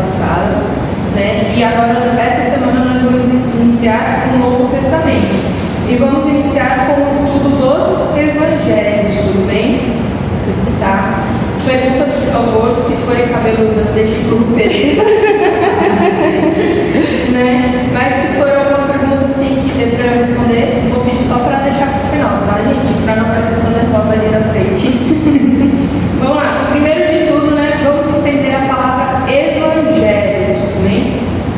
passada, né? E agora, essa semana, nós vamos iniciar o Novo Testamento. E vamos iniciar com o estudo dos Evangelhos, tudo bem? Tá? Perguntas, por favor, se forem cabeludas, deixem por beleza. Né? Mas se for alguma pergunta assim que dê para eu responder, vou pedir só para deixar para o final, tá, gente? Para não parecer tão nervosa ali na frente. Vamos lá, primeiro de tudo, né? Vamos entender a palavra Evangelho, tudo bem?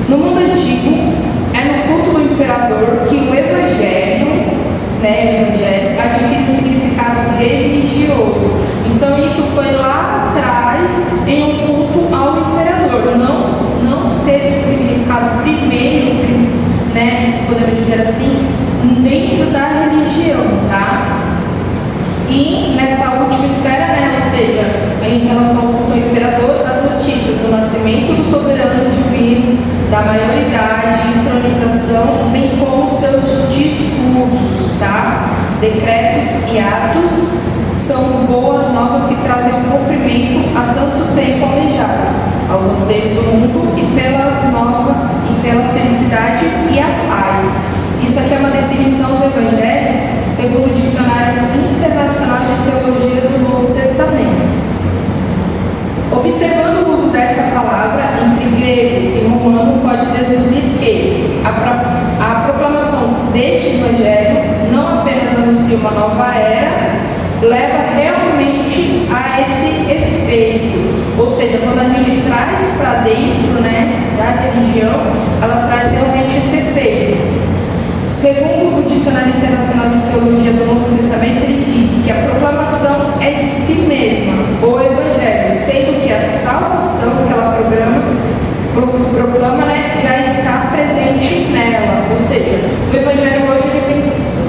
No mundo antigo, é no culto do imperador que o Evangelho, né? Evangelho adquire um significado religioso. Então isso foi lá atrás em um culto ao imperador. Não teve um significado primeiro, né? Podemos dizer assim, dentro da religião, tá? E nessa última esfera, né? Ou seja, em relação ao culto ao imperador, as notícias do nascimento do soberano divino, da maioridade, entronização, bem como seus discursos, tá? Decretos e atos são boas novas que trazem um cumprimento há tanto tempo almejado aos anseios do mundo e pela felicidade e a paz. Isso aqui é uma definição do Evangelho segundo o Dicionário Internacional de Teologia do Novo Testamento. Observando o uso desta palavra entre grego e romano, pode deduzir que a proclamação deste Evangelho não apenas anuncia uma nova era, leva realmente a esse efeito. Ou seja, quando a gente traz para dentro, né, da religião, ela traz realmente esse efeito. Segundo o Dicionário Internacional de Teologia do Novo Testamento, ele diz que a proclamação é de si mesma, o Evangelho, sendo que a salvação que ela proclama, né, já está presente nela. Ou seja, o Evangelho hoje ele vem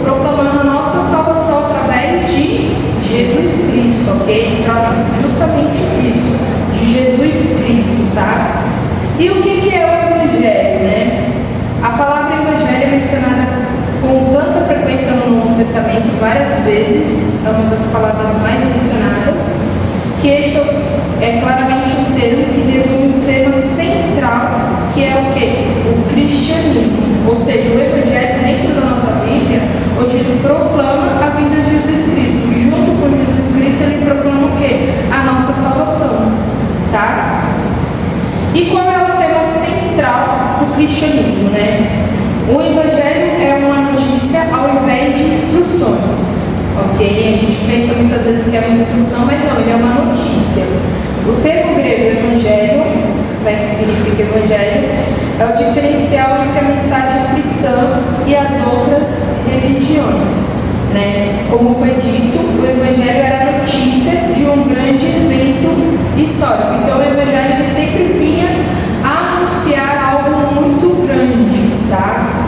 proclamando a nossa salvação através de Jesus Cristo, ok? Trata justamente disso, de Jesus Cristo, tá? E o que é o Evangelho, né? A palavra Evangelho é mencionada com tanta frequência no Novo Testamento, várias vezes, é uma das palavras mais mencionadas, que este é claramente um termo que resume um tema central, que é o quê? O cristianismo. Ou seja, o Evangelho dentro da nossa Bíblia, hoje ele proclama a vinda de Jesus Cristo. E junto com Jesus Cristo ele proclama o quê? A nossa salvação, tá? E qual é o tema central do cristianismo, né? O Evangelho é uma notícia ao invés de instruções, ok? A gente pensa muitas vezes que é uma instrução, mas não, ele é uma notícia. O termo grego Evangelho, né, que significa Evangelho, é o diferencial entre a mensagem cristã e as outras religiões, né? Como foi dito, o Evangelho era a notícia de um grande evento histórico. Então o Evangelho ele sempre vinha anunciar algo muito grande, tá?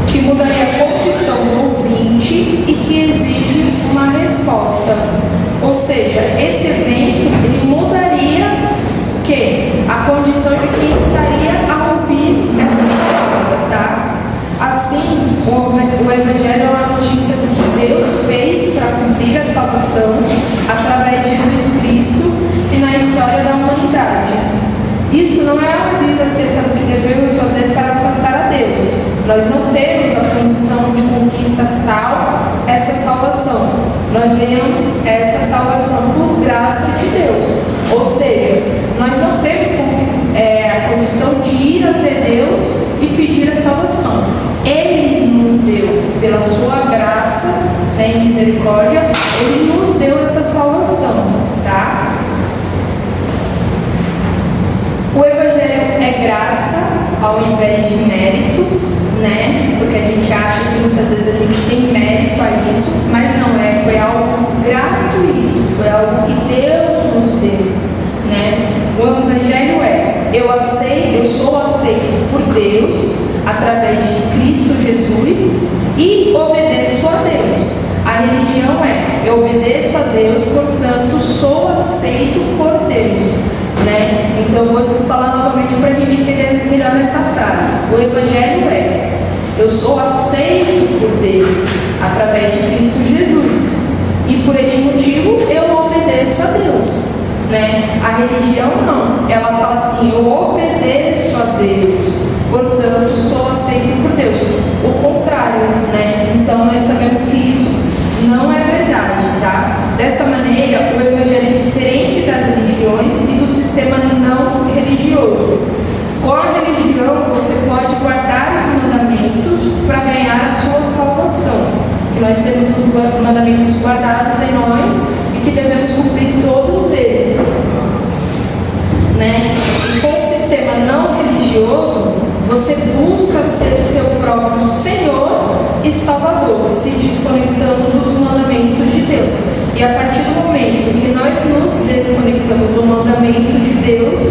Que mudaria a condição do ouvinte e que exige uma resposta. Ou seja, esse evento ele mudaria o quê? A condição de quem estaria a ouvir essa palavra, tá? Assim, o Evangelho é uma notícia do que Deus fez para cumprir a salvação através de Jesus Cristo e na história da humanidade. Isso não é um aviso acerca do que devemos fazer para alcançar a Deus. Nós não temos a condição de conquista tal essa salvação. Nós ganhamos essa salvação por graça de Deus. Ou seja, nós não temos a condição de ir até Deus e pedir a salvação. Ele nos deu, pela sua graça, né, e misericórdia, Ele nos deu essa salvação, tá? O Evangelho é graça ao invés de méritos, né? Porque a gente acha que muitas vezes a gente tem mérito a isso, mas não é, foi algo gratuito, foi algo que Deus nos deu, né? O Evangelho eu sou aceito por Deus através de Cristo Jesus e obedeço a Deus. A religião eu obedeço a Deus, portanto sou aceito por Deus, né? Então eu vou falar novamente para a gente entender melhor essa frase. O Evangelho eu sou aceito por Deus através de Cristo Jesus e por este motivo eu obedeço a Deus, né? A religião não, ela fala assim, eu obedeço Deus, portanto sou aceito por Deus. O contrário, né? Então nós sabemos que isso não é verdade, tá? Desta maneira, o Evangelho é diferente das religiões e do sistema não religioso. Com a religião, você pode guardar os mandamentos para ganhar a sua salvação. Que nós temos os mandamentos guardados em nós e que devemos cumprir todos eles, né? E com o sistema não religioso, você busca ser seu próprio Senhor e Salvador, se desconectando dos mandamentos de Deus. E a partir do momento que nós nos desconectamos do mandamento de Deus,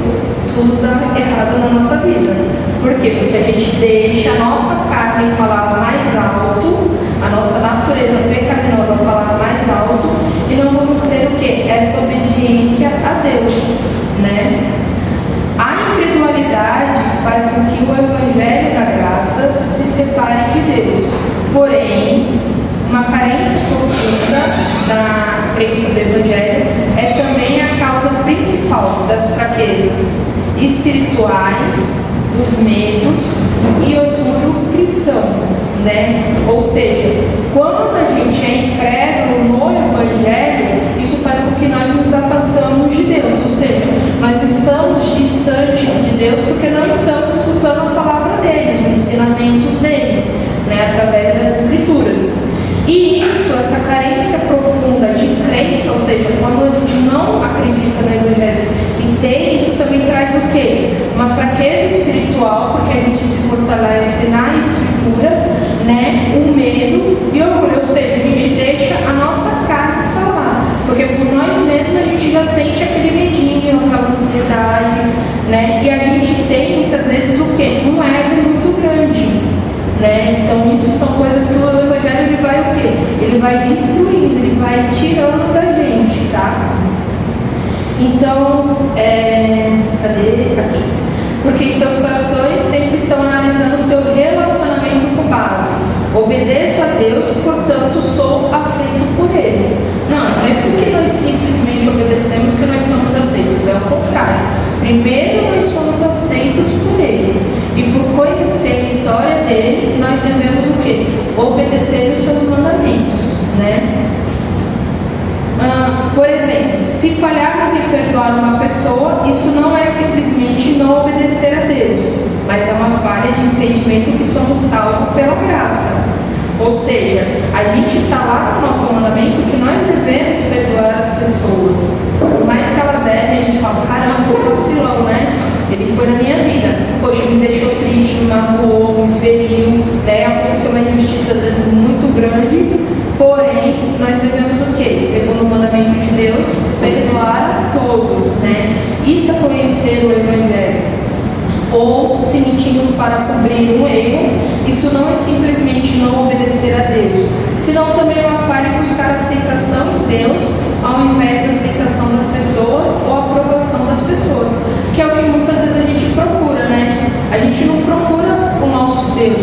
tudo dá errado na nossa vida. Por quê? Porque a gente deixa a nossa carne falar mais alto, a nossa natureza pecaminosa falar mais alto, e não vamos ter o quê? Essa obediência a Deus, né? A incredulidade faz com que o Evangelho da graça se separe de Deus. Porém, uma carência profunda na crença do Evangelho é também a causa principal das fraquezas espirituais, dos medos e orgulho cristão, né? Ou seja, quando a gente é incrédulo no Evangelho, isso faz com que nós nos afastamos de Deus, ou seja, nós estamos distantes de Deus porque não estamos escutando a palavra dele, os ensinamentos dele, né? Através das Escrituras. E isso, essa carência profunda de crença, ou seja, quando a gente não acredita no Evangelho e isso também traz o quê? Uma fraqueza espiritual, porque a gente se fortalece na Escritura, né? O medo e o orgulho, ou seja, a gente deixa a nossa carne falar, porque por nós mesmos a gente já sente aquele medinho, aquela ansiedade, né? E a gente tem muitas vezes o quê? Um ego muito grande, né? Então isso são coisas que o Evangelho ele vai o quê? Ele vai destruindo, ele vai tirando da gente, tá? Então, cadê? Aqui. Porque em seus corações sempre estão analisando o seu relacionamento com base. Obedeço a Deus, portanto sou aceito por Ele. Não é porque nós simplesmente obedecemos que nós somos aceitos, é o contrário. Primeiro nós somos aceitos por Ele. E por conhecer a história dele, nós devemos o quê? Obedecer os seus mandamentos, né? Por exemplo, se falharmos em perdoar uma pessoa, isso não é simplesmente não obedecer a Deus, mas é uma falha de entendimento que somos salvos pela graça. Ou seja, a gente está lá no nosso mandamento que nós devemos perdoar as pessoas. Por mais que elas errem, a gente fala, caramba, que vacilão, né? Ele foi na minha vida, poxa, me deixou triste, me magoou, me feriu, né? Aconteceu uma injustiça às vezes muito grande, porém, nós devemos o quê? Segundo o mandamento de Deus, perdoar a todos, né? Isso é conhecer o Evangelho. Ou se mentimos para cobrir um erro, isso não é simplesmente não obedecer a Deus, senão também é uma falha em buscar a aceitação de Deus ao invés da aceitação das pessoas ou a aprovação das pessoas, que é o que muitas vezes a gente procura, né? A gente não procura o nosso Deus.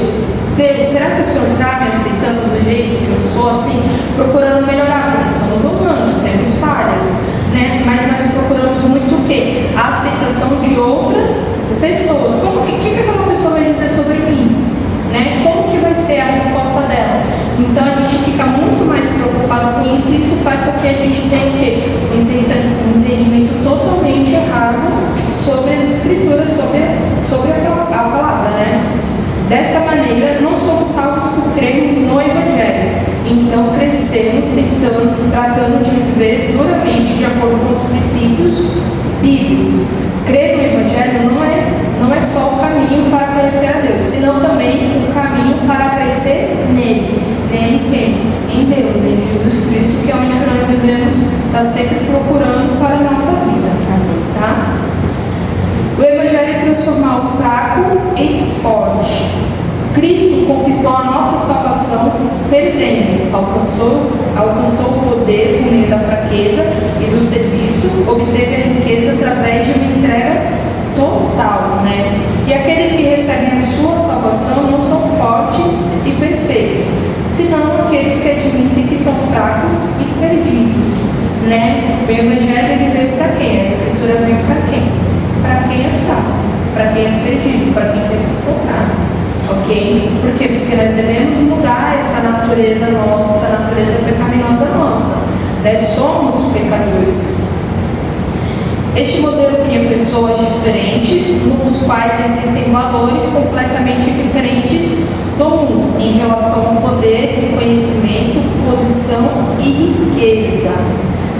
Deus, será que o Senhor está me aceitando do jeito que eu sou, assim, procurando melhorar, porque somos humanos, temos falhas, né? Mas nós procuramos muito o quê? A aceitação de outras pessoas. Como que aquela pessoa vai dizer sobre mim? Né? Como que vai ser a resposta dela? Então a gente fica muito mais preocupado com isso, e isso faz com que a gente tenha o quê? Um entendimento totalmente errado sobre as Escrituras, sobre a palavra, né? Desta maneira, não somos salvos por crermos no Evangelho. Então crescemos tratando de viver duramente de acordo com os princípios bíblicos. Crer no Evangelho não é só o caminho para conhecer a Deus, senão também o caminho para crescer nele. Nele quem? Em Deus, em Jesus Cristo, que é onde nós devemos estar sempre procurando para a nossa vida. Tá? O Evangelho é transformar o fraco em forte. Cristo conquistou a nossa salvação perdendo, alcançou o poder por meio da fraqueza e do serviço, obteve a riqueza através de uma entrega total, né? E aqueles que recebem a sua salvação não são fortes e perfeitos, senão aqueles que admitem que são fracos e perdidos, né? O Evangelho ele veio para quem? A Escritura veio para quem? Para quem é fraco, para quem tenha perdido, para quem quer se encontrar. Ok? Por quê? Porque nós devemos mudar essa natureza nossa, essa natureza pecaminosa nossa. Nós somos pecadores. Este modelo cria pessoas diferentes, nos quais existem valores completamente diferentes do mundo em relação ao poder, conhecimento, posição e riqueza.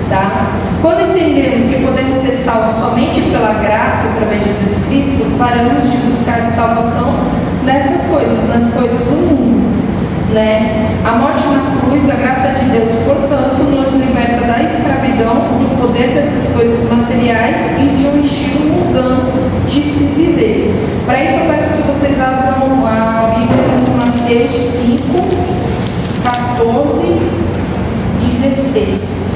Tá? Quando entendemos que podemos ser salvos somente pela graça através de Jesus Cristo, paramos de buscar salvação nessas coisas, nas coisas do mundo. Né? A morte na cruz, a graça de Deus, portanto, nos liberta da escravidão, do poder dessas coisas materiais e de um estilo mundano de se viver. Para isso, eu peço que vocês abram a Bíblia em Mateus 5, 14, 16.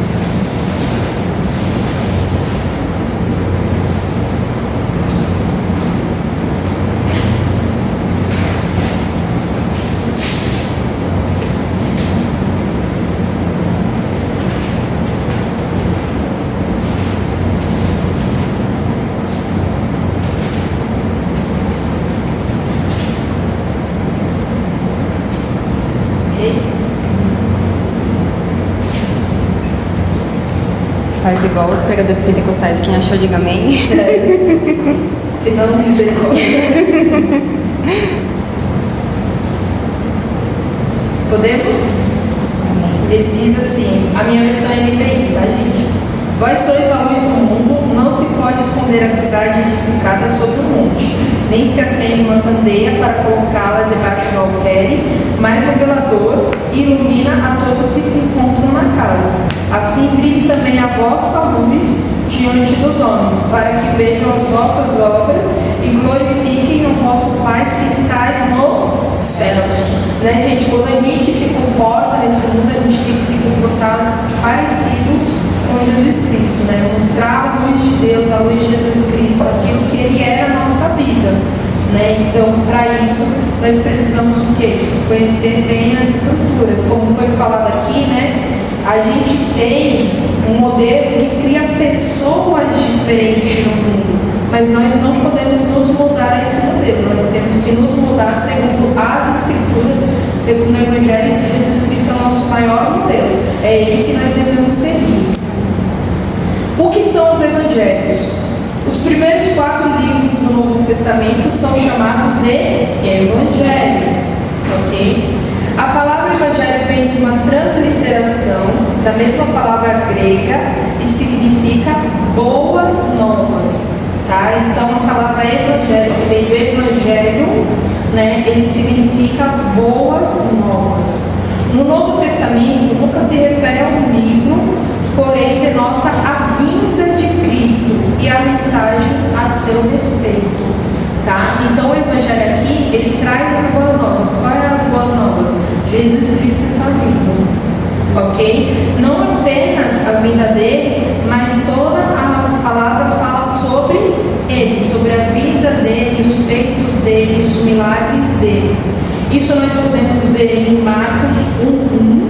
Faz igual os pregadores pentecostais, quem achou, diga amém. Se não, misericórdia. Podemos? Ele diz assim, a minha versão é NVI, tá, gente? Vós sois a luz do mundo, não se pode esconder a cidade edificada sobre o monte, nem se acende uma candeia para colocá-la debaixo do alqueire, mas no velador e ilumina a todos que se encontram na casa. Assim brilhe também a vossa luz diante dos homens, para que vejam as vossas obras e glorifiquem o vosso Pai que estais nos céus. Né, gente? Quando a gente se comporta nesse mundo, a gente tem que se comportar parecido com Jesus Cristo, né? Mostrar a luz de Deus, a luz de Jesus Cristo, aquilo que Ele é na nossa vida. Né? Então, para isso, nós precisamos o quê? Conhecer bem as Escrituras. Como foi falado aqui, né? A gente tem um modelo que cria pessoas diferentes no mundo, mas nós não podemos nos moldar a esse modelo. Nós temos que nos moldar segundo as Escrituras, segundo o Evangelho, e se Jesus Cristo é o nosso maior modelo. É Ele que nós devemos seguir. O que são os Evangelhos? Os primeiros 4 livros do Novo Testamento são chamados de Evangelhos. Ok? A palavra Evangelho vem de uma transliteração da mesma palavra grega e significa boas novas. Tá? Então a palavra Evangelho, que vem do Evangelho, né, ele significa boas novas. No Novo Testamento nunca se refere a um livro, porém denota a vinda de Cristo e a mensagem a seu respeito. Tá? Então o Evangelho aqui, ele traz as boas novas. Quais são as boas novas? Jesus Cristo está vindo. Ok? Não apenas a vinda dele, mas toda a palavra fala sobre ele, sobre a vida dele, os feitos dele, os milagres deles. Isso nós podemos ver em Marcos 1:1.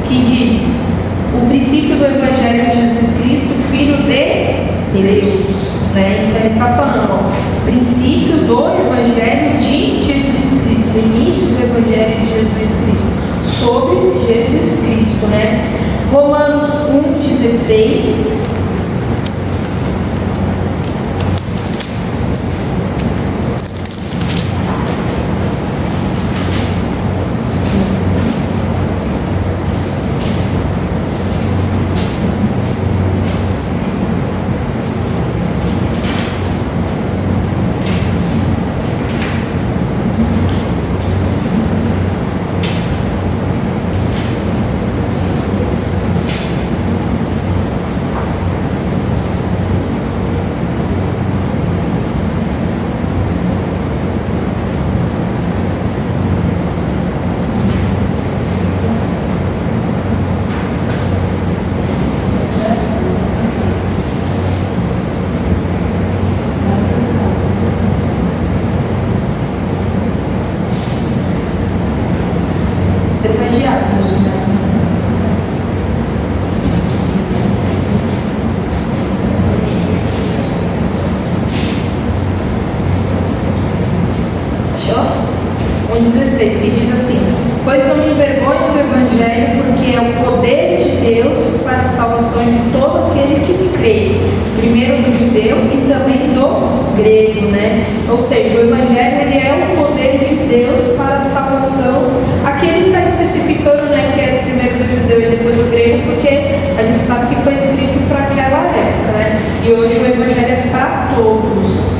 Que diz: o princípio do Evangelho de Jesus Cristo, Filho de Deus. Né? Então ele está falando, ó, princípio do Evangelho de Jesus Cristo, o início do Evangelho de Jesus Cristo, sobre Jesus Cristo. Né? Romanos 1:16. para a salvação de todo aquele que crê, primeiro do judeu e também do grego, né? Ou seja, o Evangelho ele é o poder de Deus para a salvação. Aqui ele está especificando, né, que é primeiro do judeu e depois do grego, porque a gente sabe que foi escrito para aquela época, né? E hoje o Evangelho é para todos.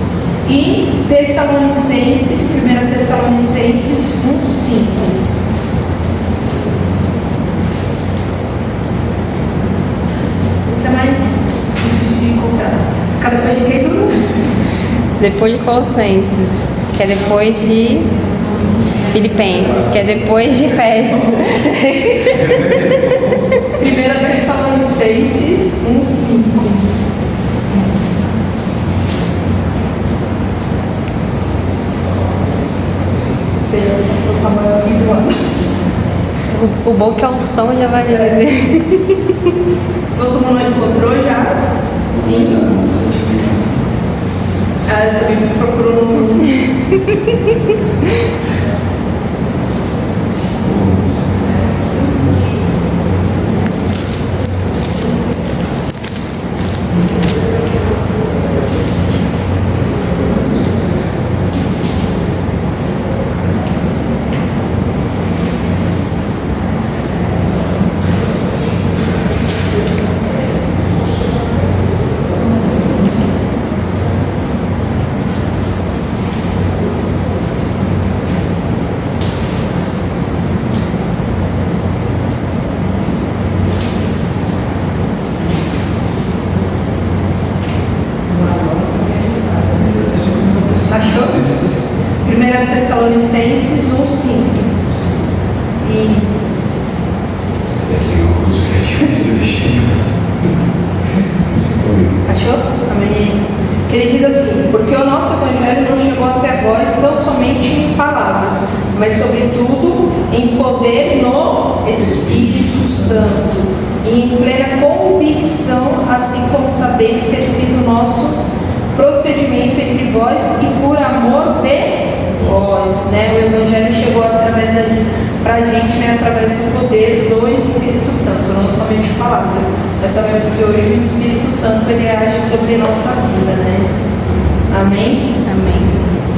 E Tessalonicenses, 1 Tessalonicenses 1:5. Isso é mais difícil de encontrar. Cada depois de quem? Depois de Colossenses, que é depois de Filipenses, que é depois de Efésios. 1 Tessalonicenses 1:5. Senhor, pastor Samuel aqui do lado. O bom que a unção já vai ler. Todo mundo encontrou já? Sim. Ah, eu também procurou no Tessalonicenses 1:5. Isso. É assim, o curso que é difícil deixar, mas achou? Amém. Que ele diz assim: porque o nosso Evangelho não chegou até vós tão somente em palavras, mas sobretudo em poder no Espírito Santo e em plena convicção, assim como sabeis ter sido nosso procedimento entre vós e por amor de vós, né? O Evangelho chegou através para a gente, né? Através do poder do Espírito Santo, não somente palavras. Nós sabemos que hoje o Espírito Santo ele age sobre a nossa vida, né? Amém? Amém.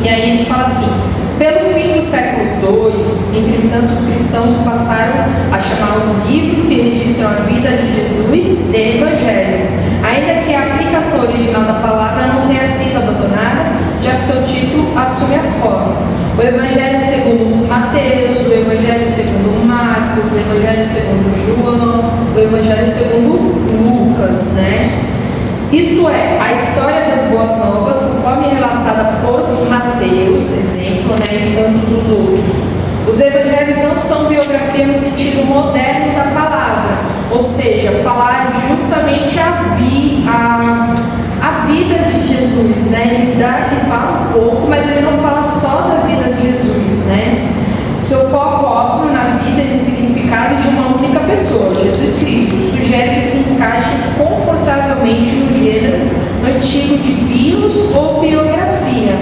E aí ele fala assim: pelo fim do século II, entretanto, os cristãos passaram a chamar os livros que registram a vida de Jesus de Evangelho, ainda que a aplicação original da palavra não tenha sido abandonada, já que seu título assume a forma. O Evangelho segundo Mateus, o Evangelho segundo Marcos, o Evangelho segundo João, o Evangelho segundo Lucas, né? Isto é, a história das boas novas, conforme relatada por Mateus, exemplo, né, e tantos os outros. Os evangelhos não são biografia no sentido moderno da palavra, ou seja, falar justamente a vida de Jesus, né? Ele fala um pouco, mas ele não fala só da vida de Jesus, né? Seu foco óbvio na vida e no significado de uma única pessoa, Jesus Cristo, sugere que se encaixe confortavelmente no gênero antigo de bios ou biografia,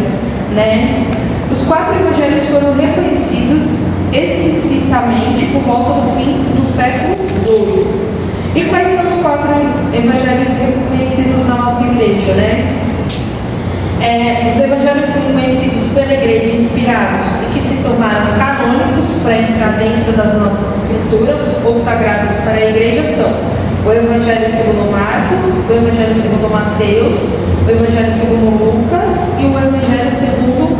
né? Os 4 evangelhos foram reconhecidos explicitamente por volta do fim do século II. E quais são os 4 evangelhos reconhecidos na nossa igreja, né? Os evangelhos são conhecidos pela igreja, inspirados e que se tornaram canônicos para entrar dentro das nossas escrituras ou sagrados para a igreja são o Evangelho segundo Marcos, o Evangelho segundo Mateus, o Evangelho segundo Lucas e o Evangelho segundo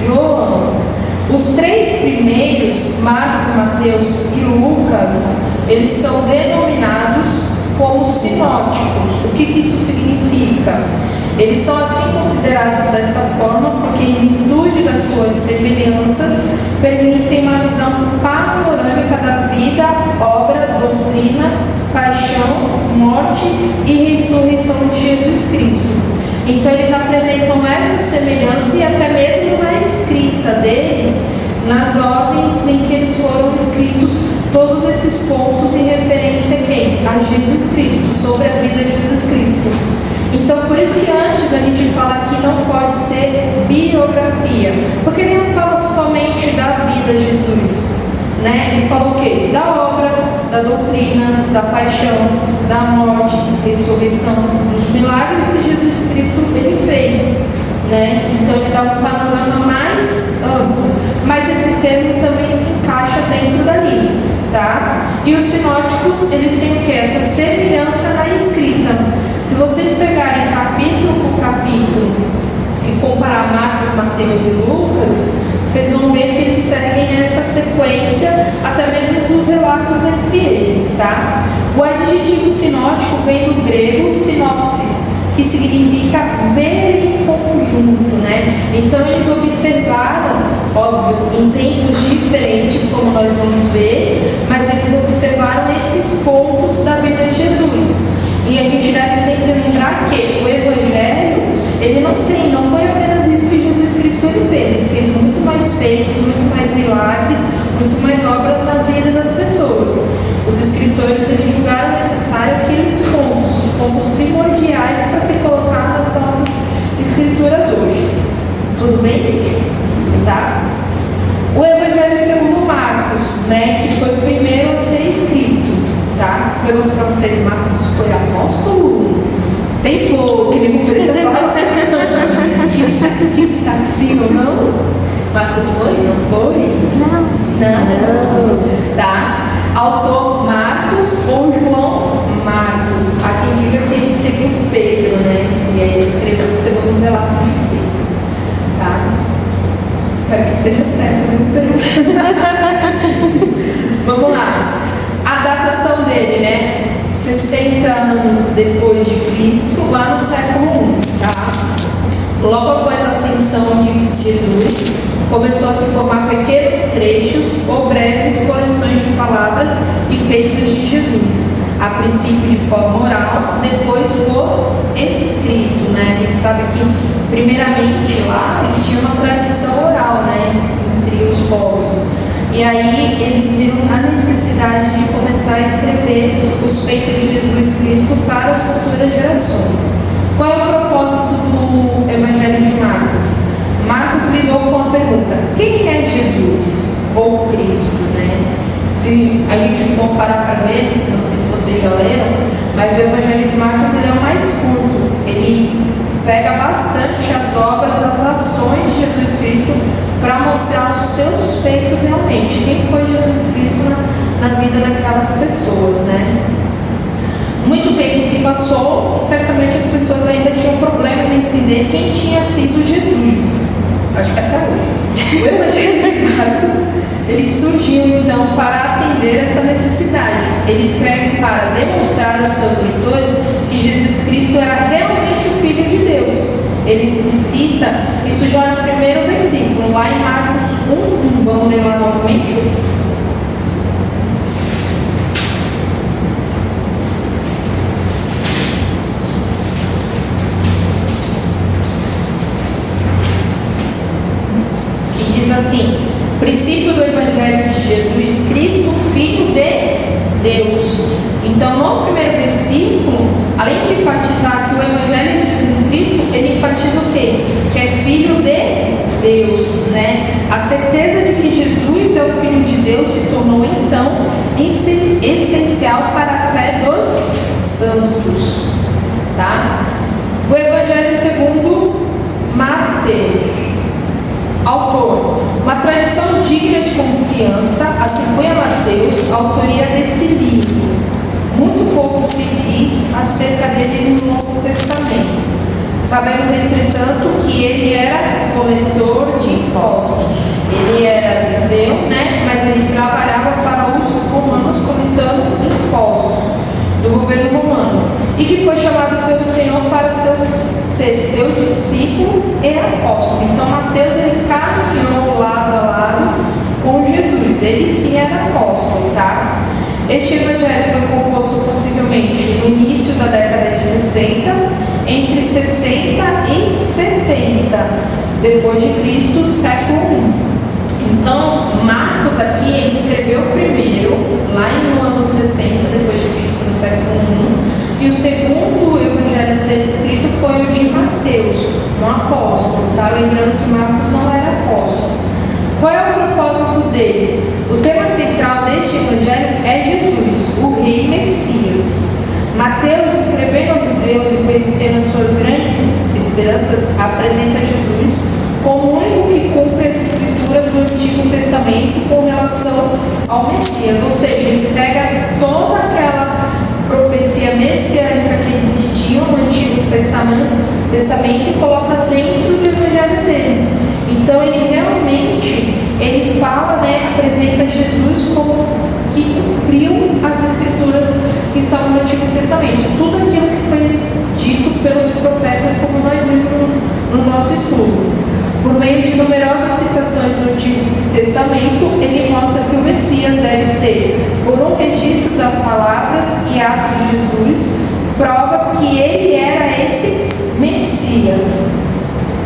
João. Os 3 primeiros, Marcos, Mateus e Lucas, eles são denominados como sinóticos. O que isso significa? Eles são assim considerados dessa forma porque, em virtude das suas semelhanças, permitem uma visão panorâmica da vida, obra, doutrina, paixão, morte e ressurreição de Jesus Cristo. Então eles apresentam essa semelhança e até mesmo na escrita deles, nas ordens em que eles foram escritos, todos esses pontos em referência a quem? A Jesus Cristo, sobre a vida de Jesus Cristo. Então por isso que antes a gente fala que não pode ser biografia, porque ele não fala somente da vida de Jesus, né? Ele fala o quê? Da obra, da doutrina, da paixão, da morte, ressurreição, dos milagres que Jesus Cristo ele fez, né? Então ele dá um panorama mais amplo, mas esse termo também se encaixa dentro dali, tá? E os sinóticos, eles têm o que? Essa semelhança na escrita. Se vocês pegarem capítulo por capítulo e comparar Marcos, Mateus e Lucas, vocês vão ver que eles seguem essa sequência, até mesmo dos relatos entre eles, tá? O adjetivo sinótico vem do grego sinopsis, que significa ver em conjunto, né? Então eles observaram, óbvio, em tempos diferentes, como nós vamos ver, mas eles observaram esses pontos da vida de Jesus. E a gente deve sempre lembrar que o Evangelho, ele não foi apenas isso que Jesus Cristo ele fez muito mais feitos, muito mais milagres, muito mais obras na vida das pessoas. Os escritores eles julgaram necessário aqueles pontos, os pontos primordiais para se colocar nas nossas escrituras hoje. Tudo bem? Tá? O Evangelho segundo Marcos, né, que foi o primeiro a ser escrito, tá? Pergunto para vocês, Marcos foi apóstolo? Tem pouco, que nem o Pedro fala. Sim ou não? Marcos foi? Não foi? Não. Tá? Autor Marcos ou João Marcos. Há quem diga que ele seguiu Pedro, né? E aí ele escreveu o segundo relato de Pedro. Tá? Espero que esteja certo, né? Vamos lá. A datação dele, né? 60 anos depois de Cristo, lá no século I, tá? Logo após a ascensão de Jesus, começou a se formar pequenos trechos ou breves coleções de palavras e feitos de Jesus, a princípio de forma oral, depois por escrito, né? A gente sabe que, primeiramente, lá eles tinham uma tradição oral, né? Entre os povos. E aí eles viram a necessidade de começar a escrever os feitos de Jesus Cristo para as futuras gerações. Qual é o propósito do Evangelho de Marcos? Marcos lidou com a pergunta: quem é Jesus ou Cristo, né? Se a gente for parar para ver, não sei se vocês já leram, mas o Evangelho de Marcos ele é o mais curto. Ele pega bastante as obras, as ações de Jesus Cristo para mostrar os seus feitos realmente. Quem foi Jesus Cristo na vida daquelas pessoas, né? Muito tempo se passou e certamente as pessoas ainda tinham problemas em entender quem tinha sido Jesus. Acho que até hoje. O Evangelho de Marcos, ele surgiu então para atender essa necessidade. Ele escreve para demonstrar aos seus leitores que Jesus Cristo era realmente o Filho de Deus. Ele explicita isso já no primeiro versículo, lá em Marcos 1. Vamos ler lá novamente? Assim, princípio do Evangelho de Jesus Cristo, Filho de Deus. Então, no primeiro versículo, além de enfatizar que o Evangelho de Jesus Cristo, ele enfatiza o quê? Que é Filho de Deus, né? A certeza de que Jesus é o Filho de Deus se tornou, então, essencial para a fé dos santos, tá? O Evangelho segundo Mateus. Autor: uma tradição digna de confiança atribui a Mateus a autoria desse livro. Muito pouco se diz acerca dele no Novo Testamento. Sabemos, entretanto, que ele era coletor de impostos. Ele era judeu, né? Mas ele trabalhava para os romanos coletando impostos do governo romano. E que foi chamado pelo Senhor para ser seu discípulo e apóstolo. Então Mateus ele caminhou lado a lado com Jesus. Ele sim era apóstolo, tá? Este evangelho foi composto possivelmente no início da década de 60, entre 60 e 70 depois de Cristo, século I. Então Marcos aqui ele escreveu primeiro lá no ano 60 depois de Cristo, no século I. E o segundo evangelho a ser escrito foi o de Mateus, um apóstolo, tá? Lembrando que Marcos não era apóstolo. Qual é o propósito dele? O tema central deste evangelho é Jesus, o Rei Messias. Mateus, escrevendo aos judeus e conhecendo as suas grandes esperanças, apresenta Jesus como o único que cumpre as escrituras do Antigo Testamento com relação ao Messias. Ou seja, ele pega toda aquela profecia messiânica que eles tinham no Antigo Testamento e coloca dentro do evangelho dele. Então ele realmente, ele fala, apresenta Jesus como que cumpriu as escrituras que estão no Antigo Testamento. Tudo aquilo que foi dito pelos profetas, como nós vimos no nosso estudo. Por meio de numerosas citações do Antigo Testamento, ele mostra que o Messias deve ser, por um registro das palavras e atos de Jesus, prova que ele era esse Messias.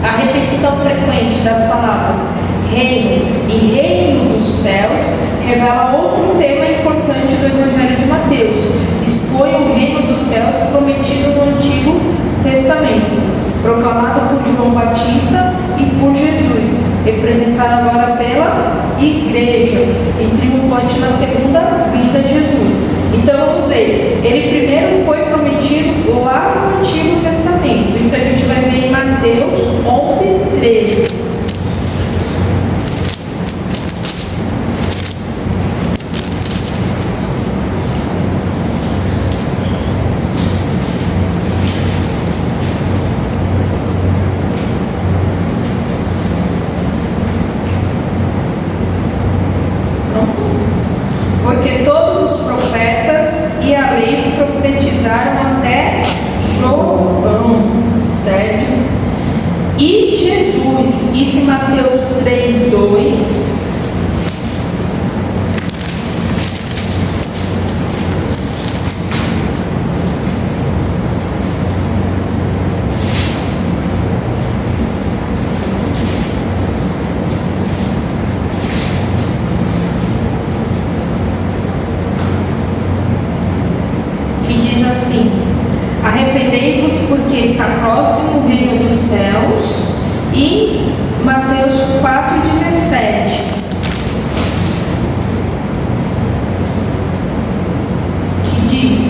A repetição frequente das palavras reino e reino dos céus revela outro tema importante do Evangelho de Mateus. Expõe o reino dos céus prometido no Antigo Testamento, proclamado por João Batista e por Jesus, representado agora pela igreja e triunfante na segunda vinda de Jesus. Então vamos ver, ele primeiro foi prometido lá no Antigo Testamento. Isso a gente vai ver em Mateus 11:13. Porque todos os profetas e a lei profetizaram até João, certo? E Jesus, isso em Mateus 3:2. Arrependei-vos porque está próximo o reino dos céus. E Mateus 4:17, que diz: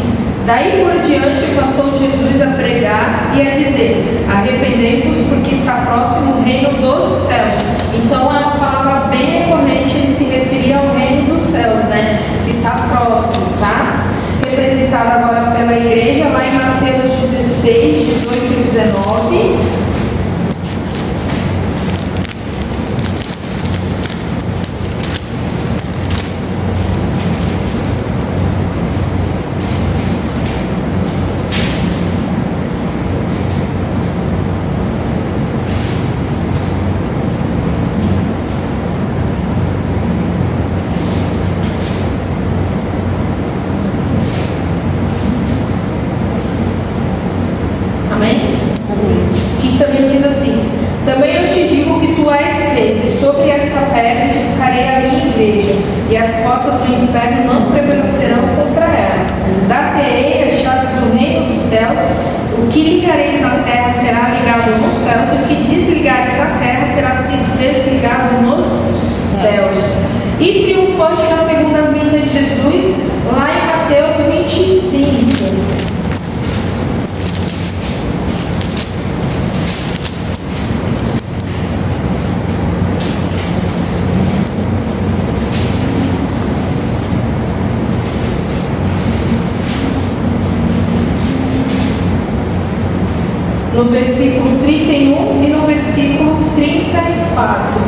daí por diante passou Jesus a pregar e a dizer: arrependei-vos porque está próximo o reino dos céus. Então é uma palavra bem recorrente, ele se referia ao reino dos céus, que está próximo, tá? Representado agora pela igreja, lá em Mateus 16:18-19. Que também diz assim: também eu te digo que tu és Pedro, e sobre esta pedra edificarei a minha igreja, e as portas do inferno não prevalecerão contra ela. Dar-te-ei as chaves do reino dos céus. O que ligareis na terra será ligado nos céus, e o que desligareis na terra terá sido desligado nos céus. E triunfante na segunda vinda de Jesus, lá em Mateus 25. No versículo 31 e no versículo 34.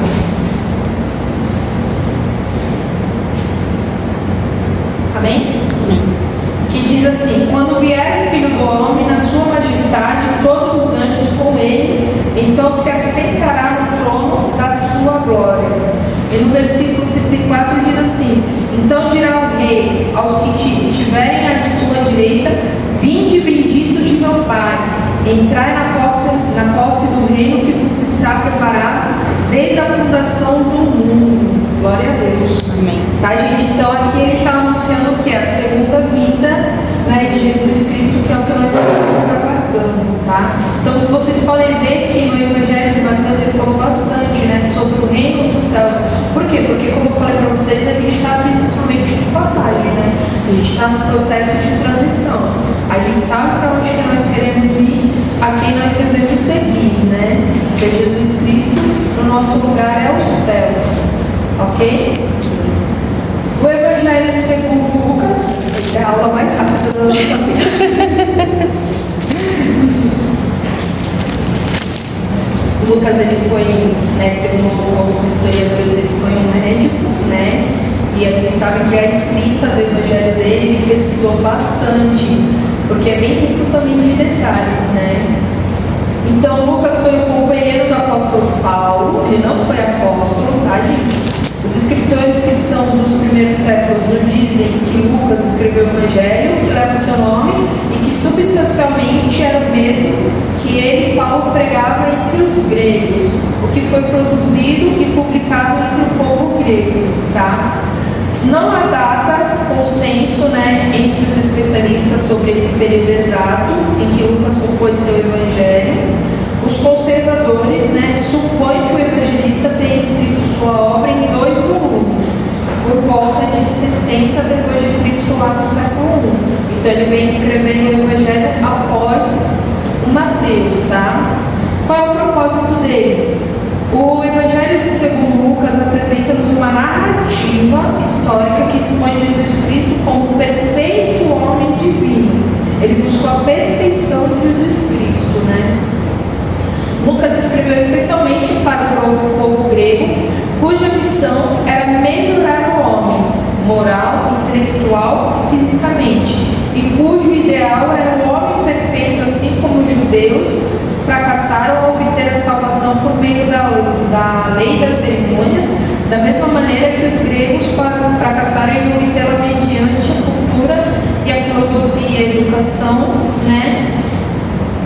Amém? Amém. Que diz assim: quando vier o Filho do Homem na sua majestade, todos os anjos com ele, então se assentará no trono da sua glória. E no versículo 34 diz assim: então dirá o rei aos que estiverem à sua direita: vinde benditos de meu Pai, entrai na posse do reino que vos está preparado desde a fundação do mundo. Glória a Deus. Amém. Tá, gente? Então aqui ele está anunciando o que? A segunda vinda, de Jesus Cristo, que é o que nós estamos aguardando, tá? Então vocês podem ver que no Evangelho de Mateus ele falou bastante, sobre o reino dos céus. Por quê? Porque, como eu falei para vocês, a gente está aqui somente de passagem, né? A gente está no processo de transição. A gente sabe para onde que nós queremos ir, a quem nós devemos seguir, né? Que é Jesus Cristo, o nosso lugar é os céus, ok? O Evangelho segundo Lucas, essa é a aula mais rápida da nossa vida. Lucas, ele foi, né, segundo alguns historiadores, ele foi um médico, né? E a gente sabe que a escrita do Evangelho dele, ele pesquisou bastante, porque é bem rico também de detalhes, né? Então, Lucas foi o companheiro do apóstolo Paulo, ele não foi apóstolo, tá, gente? Os escritores cristãos dos primeiros séculos nos dizem que Lucas escreveu o Evangelho, que leva seu nome, e que substancialmente era o mesmo que ele, Paulo, pregava entre os gregos, o que foi produzido e publicado entre o povo grego, tá? Não há data, consenso, né, entre os especialistas sobre esse período exato em que Lucas compôs seu Evangelho. Os conservadores, né, supõem que o evangelista tenha escrito sua obra em 2 volumes, por volta de 70 depois de Cristo, lá no século I. Então ele vem escrevendo o Evangelho após o Mateus, tá? Qual é o propósito dele? O Evangelho segundo Lucas apresenta-nos uma narrativa histórica que expõe Jesus Cristo como perfeito homem divino. Ele buscou a perfeição de Jesus Cristo, né? Lucas escreveu especialmente para o povo grego, cuja missão era melhorar o homem, moral, intelectual e fisicamente, e cujo ideal era o homem perfeito, assim como os judeus fracassaram ao obter a salvação por meio da lei das cerimônias, da mesma maneira que os gregos fracassaram em obtê-la mediante a cultura e a filosofia e a educação, né?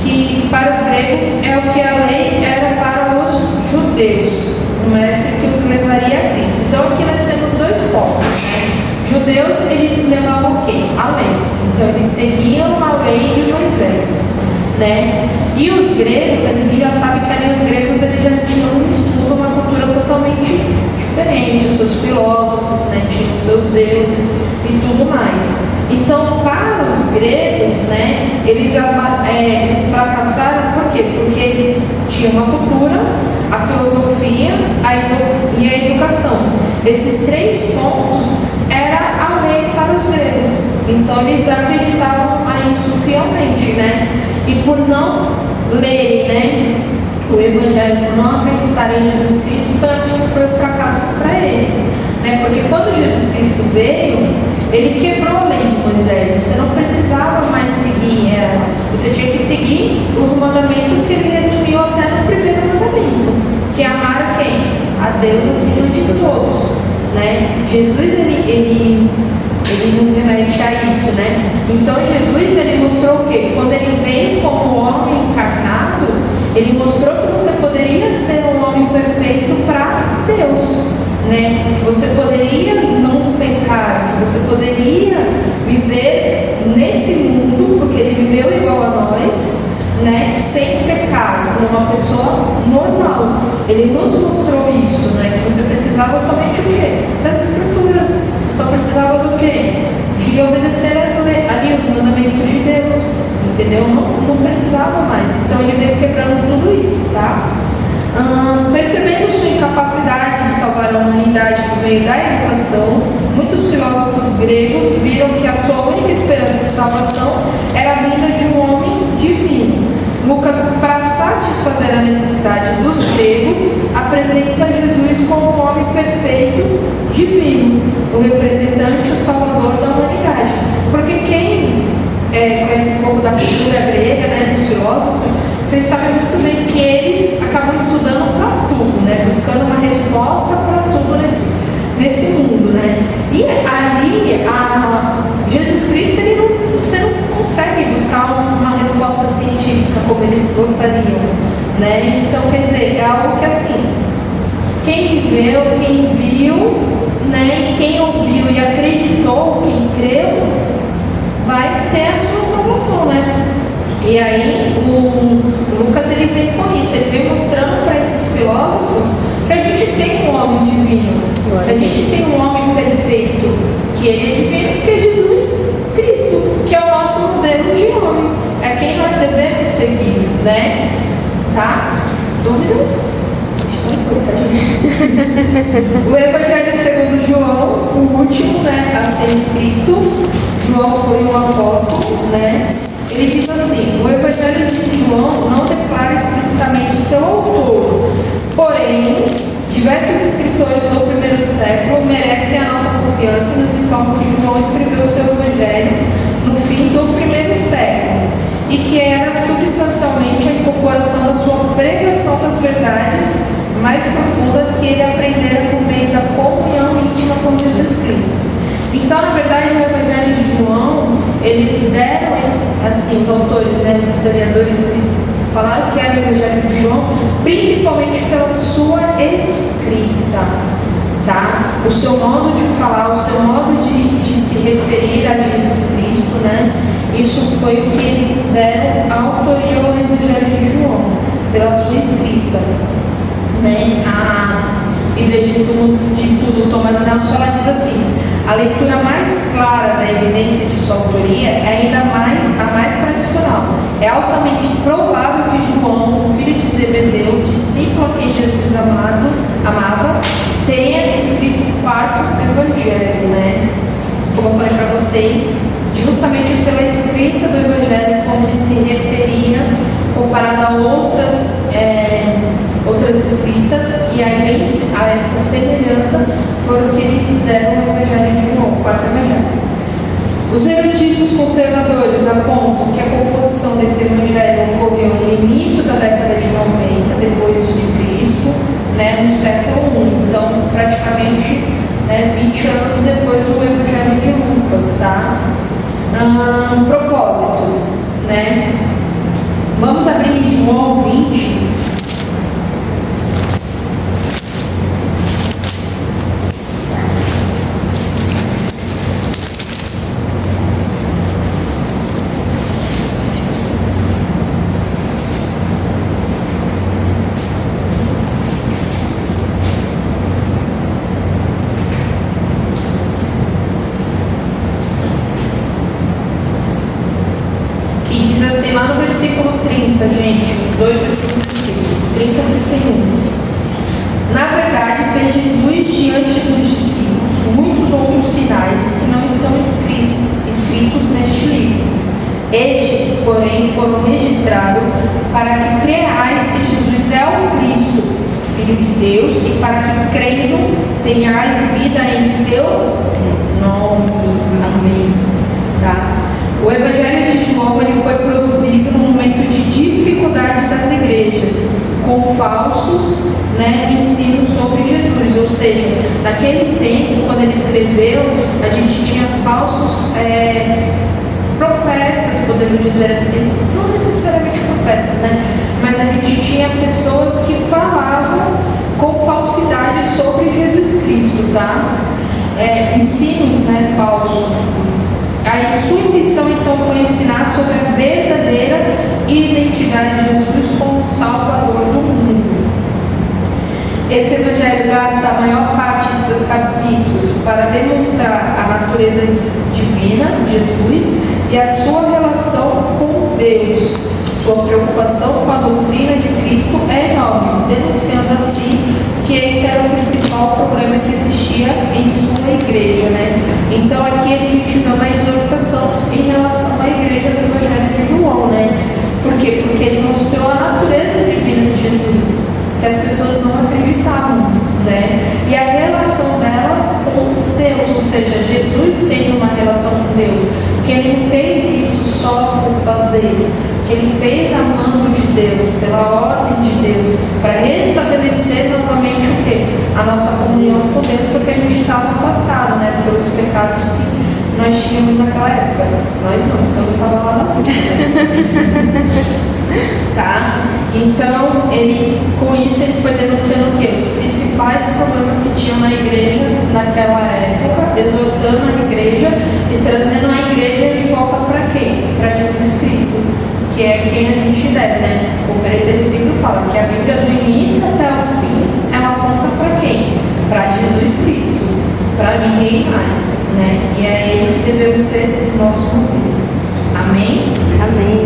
Que para os gregos é o que a lei era para os judeus, o mestre que os levaria a Cristo. Então aqui nós temos 2 focos, né? Judeus, eles levavam o quê? A lei. Então eles seguiam a lei de Moisés, né? E os gregos, a gente já sabe que ali os gregos eles já tinham um estudo, uma cultura totalmente diferente, os seus filósofos, né, tinham os seus deuses e tudo mais. Então, para os gregos, né, eles fracassaram por quê? Porque eles tinham uma cultura, a filosofia e a educação. Esses 3 pontos era a lei para os gregos. Então, eles acreditavam a isso fielmente, né? E por não lerem, né, o Evangelho, por não acreditarem em Jesus Cristo, foi um fracasso para eles, né? Porque quando Jesus Cristo veio, ele quebrou a lei de Moisés. Você não precisava mais seguir ela. Você tinha que seguir os mandamentos que ele resumiu até no primeiro mandamento, que é amar a quem? A Deus acima de todos, né? Jesus, ele nos remete a isso, né? Então Jesus, ele mostrou o quê? Quando ele veio como homem encarnado, ele mostrou que você poderia ser um homem perfeito para Deus, né? Que você poderia não pecar, que você poderia viver nesse mundo, porque ele viveu igual a nós, né? Sem pecar, como uma pessoa normal. Ele nos mostrou isso, né? Que você precisava somente o quê? Das escrituras. Você só precisava do quê? De obedecer ali os mandamentos de Deus, entendeu? Não precisava mais. Então ele veio quebrando tudo isso, tá? Percebendo sua incapacidade de salvar a humanidade por meio da educação, muitos filósofos gregos viram que a sua única esperança de salvação era a vinda de um homem divino. Lucas, para satisfazer a necessidade dos gregos, apresenta Jesus como um homem perfeito, divino, o representante, o salvador da humanidade. Porque quem conhece um pouco da cultura grega, né, dos filósofos, vocês sabem muito bem que eles acabam estudando para tudo, né, buscando uma resposta para tudo nesse mundo, né? E ali, Jesus Cristo, você não consegue buscar uma resposta científica como eles gostariam, né? Então, quer dizer, é algo que assim, quem viveu, quem viu, né, e quem ouviu e acreditou, quem creu, vai ter a sua salvação, né? E aí o Lucas, ele vem com isso, ele vem mostrando para esses filósofos que a gente gente tem um homem divino, se a gente tem um homem perfeito, que ele é divino, que é Jesus Cristo, que é o nosso modelo de homem, é quem nós devemos seguir, né? Tá? Dúvidas? O Evangelho segundo João, o último, né, a ser escrito. João foi um apóstolo, né? Ele diz assim: o Evangelho de João não declara explicitamente seu autor, porém, diversos escritores do primeiro século merecem a nossa confiança e nos informam que João escreveu seu Evangelho no fim do primeiro século e que era substancialmente a incorporação da sua pregação das verdades mais profundas que ele aprendera por meio da comunhão íntima com Jesus Cristo. Então, na verdade, o Evangelho de João, eles deram, assim, os autores, né, os historiadores, eles falaram que era o Evangelho de João, principalmente pela sua escrita, tá? O seu modo de falar, o seu modo de se referir a Jesus Cristo, né? Isso foi o que eles deram autoria ao Evangelho de João, pela sua escrita, né? A Bíblia de Estudo Thomas Nelson, ela diz assim: a leitura mais clara da evidência de sua autoria é ainda a mais tradicional. É altamente provável que João, o filho de Zebedeu, discípulo a quem Jesus amava, tenha escrito o quarto evangelho, né? Como eu falei para vocês, justamente pela escrita do evangelho, como ele se referia, comparado a outras escritas, e aí a essa semelhança foram que eles deram o Evangelho de João, o quarto Evangelho. Os eruditos conservadores apontam que a composição desse Evangelho ocorreu no início da década de 90, depois de Cristo, né, no século I. Então, praticamente, né, 20 anos depois do Evangelho de Lucas, tá? Propósito, né? Vamos abrir João 20. Gente, dois versículos, 30 e 31. Na verdade, fez Jesus diante dos discípulos muitos outros sinais que não estão escritos neste livro. Estes, porém, foram registrados para que creais que Jesus é o Cristo, Filho de Deus, e para que, crendo, tenhais vida em seu nome. Amém. Tá? O Evangelho de João, ele foi produzido no momento de dificuldade das igrejas, com falsos, né, ensinos sobre Jesus. Ou seja, naquele tempo, quando ele escreveu, a gente tinha falsos profetas, podemos dizer assim, não necessariamente profetas, né? Mas a gente tinha pessoas que falavam com falsidade sobre Jesus Cristo, tá? Ensinos, né, falsos. Aí sua intenção então foi ensinar sobre a verdadeira identidade de Jesus como Salvador do mundo. Esse evangelho gasta a maior parte de seus capítulos para demonstrar a natureza divina de Jesus e a sua relação com Deus. Sua preocupação com a doutrina de Cristo é enorme, denunciando assim que esse era o principal problema que existia em sua igreja, né? Então aqui a gente vê uma exortação em relação à igreja do Evangelho de João, né? Por quê? Porque ele mostrou a natureza divina de Jesus, que as pessoas não acreditavam, né? E a relação dela com Deus, ou seja, Jesus tem uma relação com Deus, que ele não fez isso só por fazer, que ele fez amando de Deus, pela ordem de Deus, para restabelecer novamente o quê? A nossa comunhão com Deus, porque a gente estava afastado, né, pelos pecados que nós tínhamos naquela época. Nós não, porque eu não estava lá nascendo. Tá? Então, com isso ele foi denunciando o quê? Os principais problemas que tinham na igreja naquela época, exortando a igreja e trazendo a igreja de volta para quem? Para Jesus Cristo, que é quem a gente deve, né? O Pereira ele sempre fala que a Bíblia do início até o fim, ela aponta para quem? para ninguém mais, né? E é Ele que devemos ser nosso modelo. Amém? Amém.